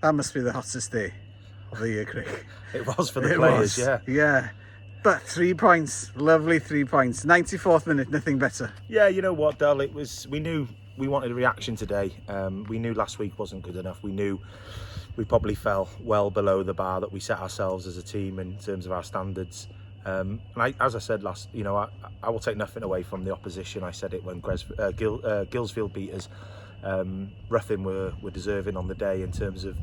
That must be the hottest day of the year, Craig. It was for the players, yeah. Yeah. But 3 points, lovely 3 points. 94th minute, nothing better. Yeah, you know what, Del, we knew we wanted a reaction today. We knew last week wasn't good enough. We knew we probably fell well below the bar that we set ourselves as a team in terms of our standards. And as I said last, I will take nothing away from the opposition. I said it when Guilsfield beat us. Ruffin were deserving on the day in terms of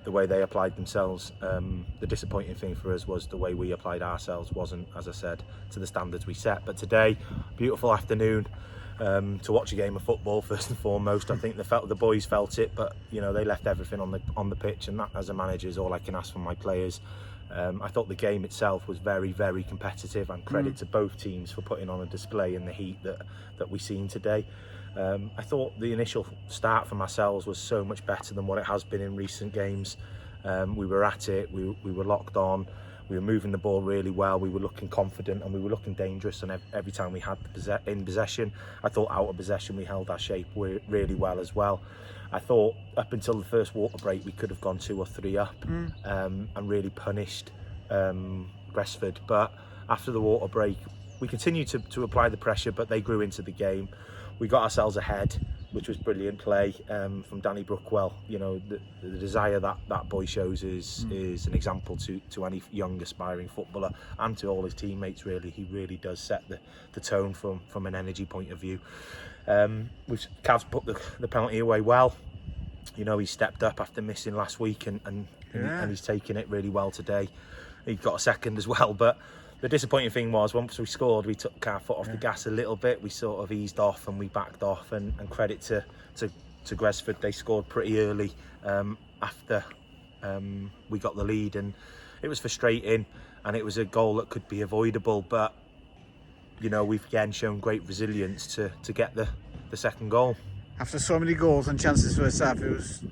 the way they applied themselves. The disappointing thing for us was the way we applied ourselves wasn't, as I said, to the standards we set. But today, beautiful afternoon to watch a game of football first and foremost. I think the boys felt it, but they left everything on the pitch, and that, as a manager, is all I can ask from my players. I thought the game itself was very, very competitive, and credit to both teams for putting on a display in the heat that we seen today. I thought the initial start for ourselves was so much better than what it has been in recent games. We were at it, we were locked on, we were moving the ball really well, we were looking confident, and we were looking dangerous. And every time we had in possession, I thought out of possession we held our shape really well as well. I thought up until the first water break we could have gone 2 or 3 up and really punished Gresford. But after the water break, we continued to apply the pressure, but they grew into the game. We got ourselves ahead, which was brilliant play from Danny Brookwell. The desire that boy shows is an example to any young aspiring footballer, and to all his teammates. Really, he really does set the tone from an energy point of view. Cavs put the penalty away well. He stepped up after missing last week, and he's taken it really well today. He got a second as well, but the disappointing thing was once we scored, we took our foot off the gas a little bit. We sort of eased off and we backed off, and credit to Gresford, they scored pretty early after we got the lead, and it was frustrating, and it was a goal that could be avoidable, but we've again shown great resilience to get the second goal. After so many goals and chances first half, it was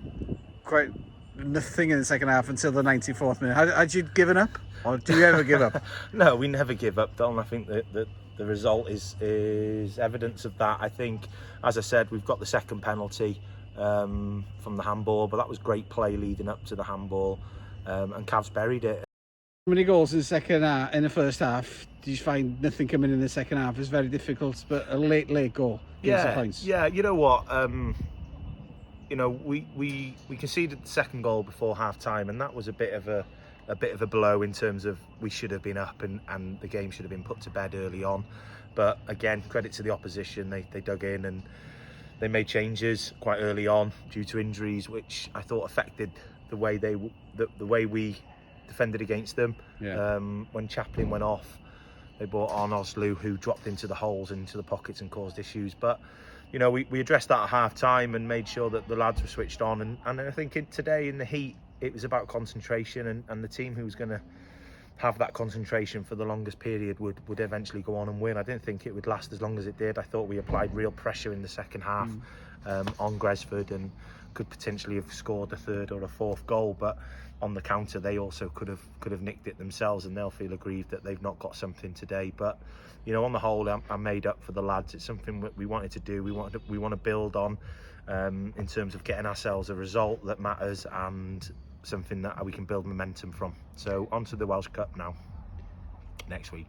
quite nothing in the second half until the 94th minute. Had you given up? Or do you ever give up? No, we never give up, Don. I think that the result is evidence of that. I think, as I said, we've got the second penalty from the handball, but that was great play leading up to the handball, and Cavs buried it. How many goals in the first half? Did you find nothing coming in the second half? It's very difficult, but a late goal gives the points. Yeah. You know what? We conceded the second goal before half time, and that was a bit of a blow in terms of we should have been up, and the game should have been put to bed early on. But again, credit to the opposition, they dug in and they made changes quite early on due to injuries, which I thought affected the way we defended against them. When Chaplin went off, they brought on Oslu, who dropped into the holes, into the pockets, and caused issues. But we addressed that at half time and made sure that the lads were switched on, and I think today in the heat it was about concentration, and the team who was going to have that concentration for the longest period would eventually go on and win. I didn't think it would last as long as it did. I thought we applied real pressure in the second half on Gresford, and could potentially have scored a third or a fourth goal, but on the counter they also could have nicked it themselves, and they'll feel aggrieved that they've not got something today. But on the whole, I'm made up for the lads. It's something that we wanted to do. We want to build on in terms of getting ourselves a result that matters, and something that we can build momentum from. So on to the Welsh Cup now next week.